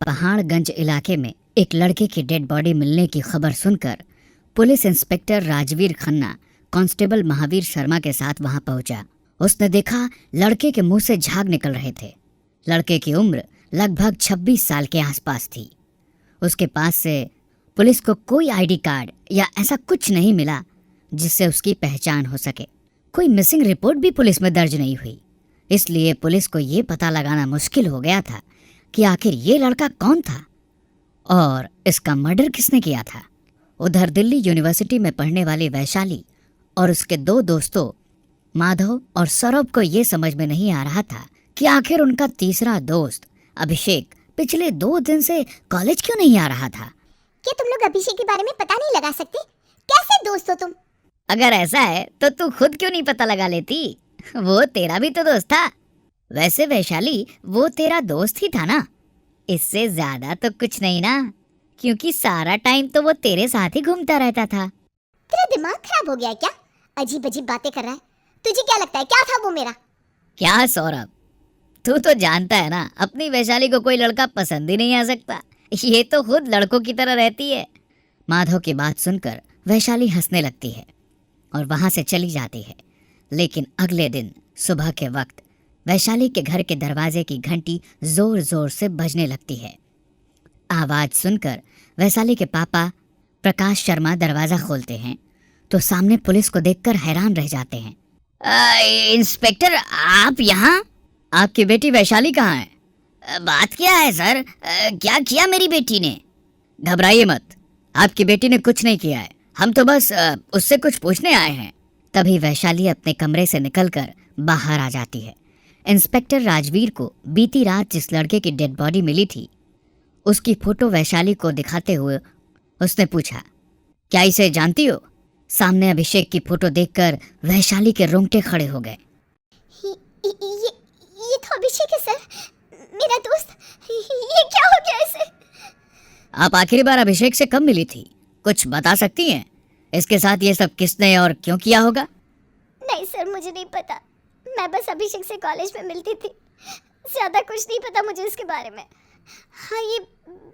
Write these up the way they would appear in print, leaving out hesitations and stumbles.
पहाड़गंज इलाके में एक लड़के की डेड बॉडी मिलने की खबर सुनकर police inspector Rajveer Khanna constable Mahavir Sharma के साथ वहां पहुंचा। उसने देखा लड़के के मुंह से झाग निकल रहे थे। लड़के की उम्र लगभग 26 साल के आसपास थी। उसके पास से पुलिस को कोई आईडी कार्ड या ऐसा कुछ नहीं मिला जिससे उसकी पहचान हो सके। कोई मिसिंग रिपोर्ट भी पुलिस में दर्ज नहीं हुई। इसलिए पुलिस को ये पता लगाना मुश्किल हो गया था कि आखिर ये लड़का कौन था और इसका मर्डर किसने किया था। उधर दिल्ली यूनिवर्सिटी में पढ़ने वाली वैशाली और उसके दो दोस्तों माधव और सौरभ को ये समझ में नहीं आ रहा था कि आखिर उनका तीसरा दोस्त अभिषेक पिछले 2 दिन से कॉलेज क्यों नहीं आ रहा था। क्या तुम लोग अभिषेक के बारे में पता नहीं लगा सकते? कैसे दोस्त हो तुम? अगर ऐसा है तो तू खुद क्यों नहीं पता लगा लेती? वो तेरा भी तो दोस्त था। वैसे वैशाली, वो तेरा दोस्त ही था ना? इससे ज्यादा तो कुछ नहीं ना, क्योंकि सारा टाइम तो वो तेरे साथ ही घूमता रहता था। तेरा दिमाग खराब हो गया है क्या? अजीब अजीब बातें कर रहा है। तुझे क्या लगता है क्या था वो मेरा? क्या सौरभ, तू तो जानता है ना, अपनी वैशाली को कोई लड़का पसंद ही नहीं आ सकता। ये तो खुद लड़कों की तरह रहती है। माधव की बात सुनकर वैशाली हंसने लगती है और वहां से चली जाती है। लेकिन अगले दिन सुबह के वक्त वैशाली के घर के दरवाजे की घंटी जोर जोर से बजने लगती है। आवाज सुनकर वैशाली के पापा प्रकाश शर्मा दरवाजा खोलते हैं तो सामने पुलिस को देखकर हैरान रह जाते हैं। इंस्पेक्टर, आप यहाँ? आपकी बेटी वैशाली कहाँ है? बात क्या है सर? क्या किया मेरी बेटी ने? घबराइए मत, आपकी बेटी ने कुछ नहीं किया है। हम तो बस उससे कुछ पूछने आए हैं। तभी वैशाली अपने कमरे से निकलकर बाहर आ जाती है। इंस्पेक्टर राजवीर को बीती रात जिस लड़के की डेड बॉडी मिली थी उसकी फोटो वैशाली को दिखाते हुए उसने पूछा, क्या इसे जानती हो? सामने अभिषेक की फोटो देखकर वैशाली के रोंगटे खड़े हो गए। ये तो अभिषेक है सर, मेरा दोस्त। ये क्या हो गया इसे? आप आखिरी बार अभिषेक से कब मिली थी? कुछ बता सकती हैं? इसके साथ ये सब किसने और क्यों किया होगा? नहीं सर, मुझे नहीं पता। मैं बस अभिषेक से कॉलेज में मिलती थी। ज्यादा कुछ नहीं पता मुझे इसके बारे में। हाँ, ये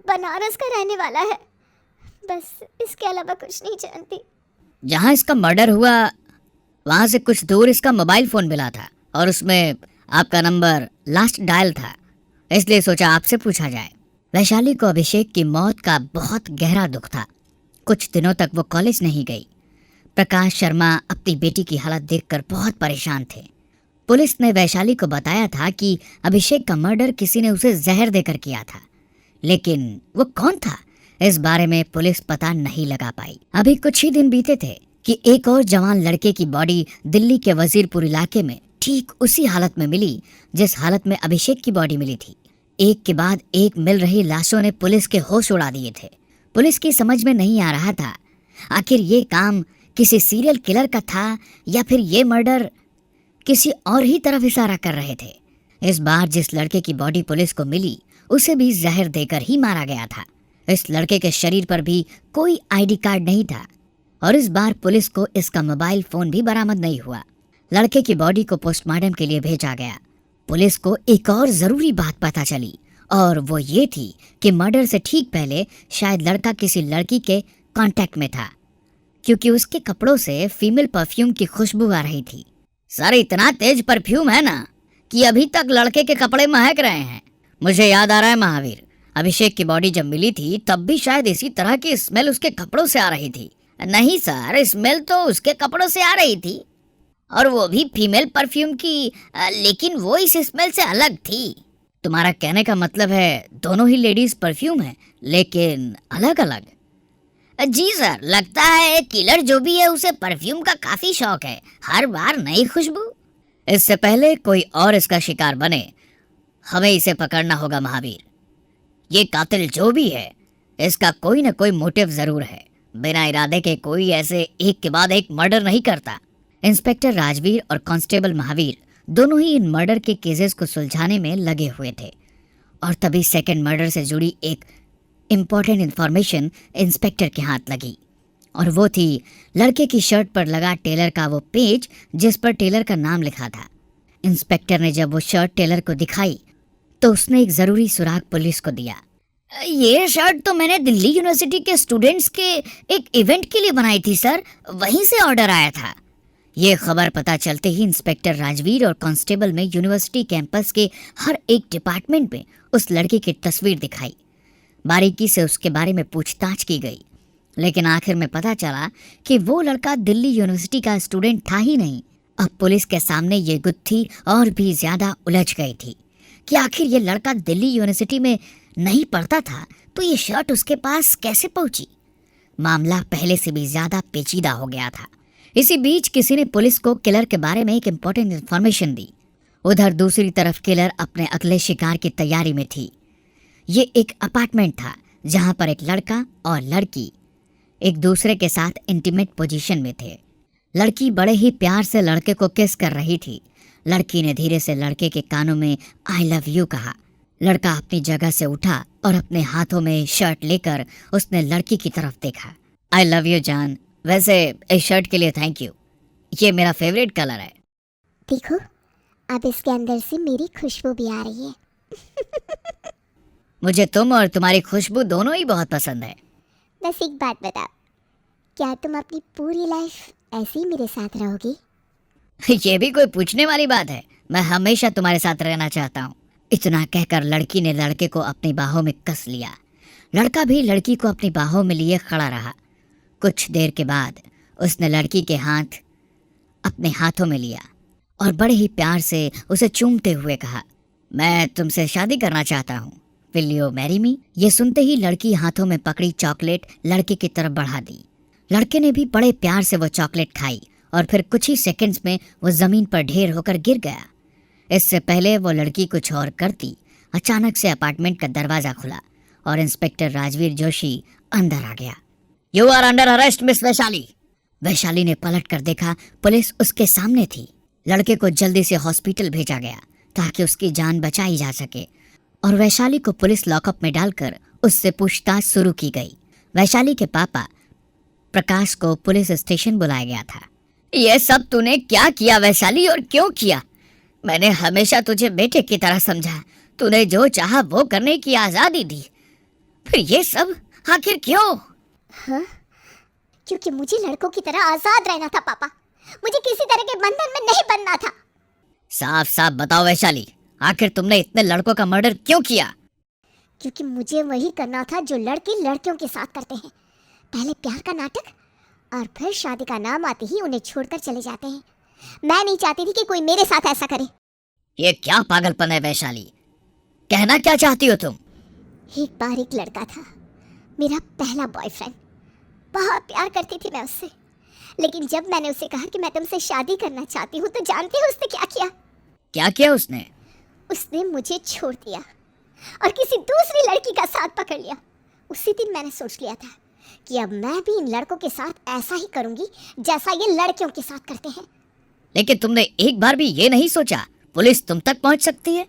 बनारस का रहने वाला है, बस इसके अलावा कुछ नहीं जानती। जहाँ इसका मर्डर हुआ वहां से कुछ दूर इसका मोबाइल फोन मिला था और उसमें आपका नंबर लास्ट डायल था, इसलिए सोचा आपसे पूछा जाए। वैशाली को अभिषेक की मौत का बहुत गहरा दुख था। कुछ दिनों तक वो कॉलेज नहीं गई। प्रकाश शर्मा अपनी बेटी की हालत देखकर बहुत परेशान थे। पुलिस ने वैशाली को बताया था कि अभिषेक का मर्डर किसी ने उसे जहर देकर किया था, लेकिन वो कौन था इस बारे में पुलिस पता नहीं लगा पाई। अभी कुछ ही दिन बीते थे कि एक और जवान लड़के की बॉडी दिल्ली के वजीरपुर इलाके में ठीक उसी हालत में मिली जिस हालत में अभिषेक की बॉडी मिली थी। एक के बाद एक मिल रही लाशों ने पुलिस के होश उड़ा दिए थे। पुलिस की समझ में नहीं आ रहा था आखिर ये काम किसी सीरियल किलर का था या फिर ये मर्डर किसी और ही तरफ इशारा कर रहे थे। इस बार जिस लड़के की बॉडी पुलिस को मिली उसे भी जहर देकर ही मारा गया था। इस लड़के के शरीर पर भी कोई आईडी कार्ड नहीं था और इस बार पुलिस को इसका मोबाइल फोन भी बरामद नहीं हुआ। लड़के की बॉडी को पोस्टमार्टम के लिए भेजा गया। पुलिस को एक और जरूरी बात पता चली और वो ये थी कि मर्डर से ठीक पहले शायद लड़का किसी लड़की के कांटेक्ट में था, क्योंकि उसके कपड़ों से फीमेल परफ्यूम की खुशबू आ रही थी। सर, इतना तेज परफ्यूम है ना कि अभी तक लड़के के कपड़े महक रहे हैं। मुझे याद आ रहा है महावीर, अभिषेक की बॉडी जब मिली थी तब भी शायद इसी तरह की स्मेल उसके कपड़ों से आ रही थी। नहीं सर, स्मेल तो उसके कपड़ों से आ रही थी और वो भी फीमेल परफ्यूम की, लेकिन वो इस स्मेल से अलग थी। तुम्हारा कहने का मतलब है दोनों ही लेडीज परफ्यूम है लेकिन अलग अलग? जी सर, लगता है किलर जो भी है उसे परफ्यूम का काफी शौक है, हर बार नई खुशबू। इससे पहले कोई और इसका शिकार बने हमें इसे पकड़ना होगा महावीर। ये कातिल जो भी है इसका कोई न कोई मोटिव जरूर है। बिना इरादे के कोई ऐसे एक के बाद एक मर्डर नहीं करता। इंस्पेक्टर राजवीर और कांस्टेबल महावीर दोनों ही इन मर्डर के केसेस को सुलझाने में लगे हुए थे और तभी सेकंड मर्डर से जुड़ी एक इम्पोर्टेंट इन्फॉर्मेशन इंस्पेक्टर के हाथ लगी और वो थी लड़के की शर्ट पर लगा टेलर का वो पेज जिस पर टेलर का नाम लिखा था। इंस्पेक्टर ने जब वो शर्ट टेलर को दिखाई तो उसने एक जरूरी सुराग पुलिस को दिया। ये शर्ट तो मैंने दिल्ली यूनिवर्सिटी के स्टूडेंट्स के एक इवेंट के लिए बनाई थी सर, वहीं से ऑर्डर आया था। ये खबर पता चलते ही इंस्पेक्टर राजवीर और कांस्टेबल में यूनिवर्सिटी कैंपस के हर एक डिपार्टमेंट में उस लड़के की तस्वीर दिखाई। बारीकी से उसके बारे में पूछताछ की गई, लेकिन आखिर में पता चला कि वो लड़का दिल्ली यूनिवर्सिटी का स्टूडेंट था ही नहीं। अब पुलिस के सामने ये गुत्थी और भी ज्यादा उलझ गई थी कि आखिर ये लड़का दिल्ली यूनिवर्सिटी में नहीं पढ़ता था तो ये शर्ट उसके पास कैसे पहुंची। मामला पहले से भी ज्यादा पेचीदा हो गया था। इसी बीच किसी ने पुलिस को किलर के बारे में एक इम्पोर्टेंट इन्फॉर्मेशन दी। उधर दूसरी तरफ किलर अपने अगले शिकार की तैयारी में थी। ये एक अपार्टमेंट था जहां पर एक लड़का और लड़की एक दूसरे के साथ इंटीमेट पोजीशन में थे। लड़की बड़े ही प्यार से लड़के को किस कर रही थी। लड़की ने धीरे से लड़के के कानों में आई लव यू कहा। लड़का अपनी जगह से उठा और अपने हाथों में शर्ट लेकर उसने लड़की की तरफ देखा। आई लव यू जान, वैसे इस शर्ट के लिए थैंक यू, ये मेरा फेवरेट कलर है। देखो, अब इसके अंदर से मेरी खुशबू भी आ रही है। मुझे तुम और तुम्हारी खुशबू दोनों ही बहुत पसंद है। बस एक बात बता, क्या तुम अपनी पूरी लाइफ ऐसे ही मेरे साथ रहोगी? ये भी कोई पूछने वाली बात है? मैं हमेशा तुम्हारे साथ रहना चाहता हूँ। इतना कहकर लड़की ने लड़के को अपनी बाहों में कस लिया। लड़का भी लड़की को अपनी बाहों में लिए खड़ा रहा। कुछ देर के बाद उसने लड़की के हाथ अपने हाथों में लिया और बड़े ही प्यार से उसे चूमते हुए कहा, मैं तुमसे शादी करना चाहता हूँ, विल यू मैरी मी? ये सुनते ही लड़की हाथों में पकड़ी चॉकलेट लड़के की तरफ बढ़ा दी। लड़के ने भी बड़े प्यार से वो चॉकलेट खाई और फिर कुछ ही सेकंड्स में वो जमीन पर ढेर होकर गिर गया। इससे पहले वो लड़की कुछ और करती, अचानक से अपार्टमेंट का दरवाजा खुला और इंस्पेक्टर राजवीर जोशी अंदर आ गया। You are under arrest miss Vaishali. Vaishali ने पलट कर देखा, पुलिस उसके सामने थी। लड़के को जल्दी से हॉस्पिटल भेजा गया ताकि उसकी जान बचाई जा सके और वैशाली को पुलिस लॉकअप में डालकर उससे पूछताछ शुरू की गई। वैशाली के पापा प्रकाश को पुलिस स्टेशन बुलाया गया था। यह सब तूने क्या किया वैशाली, और क्यों किया? मैंने हमेशा तुझे बेटे की तरह समझा। तूने जो चाहा वो करने की आजादी दी, फिर ये सब आखिर क्यों? हाँ, क्योंकि मुझे लड़कों की तरह आजाद रहना था पापा। मुझे किसी तरह के बंधन में नहीं बनना था। साफ साफ बताओ वैशाली, आखिर तुमने इतने लड़कों का मर्डर क्यों किया? क्योंकि मुझे वही करना था जो लड़के लड़कियों के साथ करते हैं। पहले प्यार का नाटक और फिर शादी का नाम आते ही उन्हें छोड़कर चले जाते हैं। मैं नहीं चाहती थी कि कोई मेरे साथ ऐसा करे। ये क्या पागलपन है वैशाली? कहना क्या चाहती हो तुम? एक बार एक लड़का था, मेरा पहला बॉयफ्रेंड। बहुत प्यार करती थी मैं उससे, लेकिन जब मैंने उसे कहा कि मैं तुमसे शादी करना चाहती हूँ, तो जानते हो उसने क्या किया? क्या किया उसने? उसने मुझे छोड़ दिया और किसी दूसरी लड़की का साथ पकड़ लिया। उसी दिन मैंने सोच लिया था कि अब मैं भी इन लड़कों के साथ ऐसा ही करूंगी जैसा ये लड़कियों के साथ करते हैं। लेकिन तुमने एक बार भी ये नहीं सोचा पुलिस तुम तक पहुंच सकती है?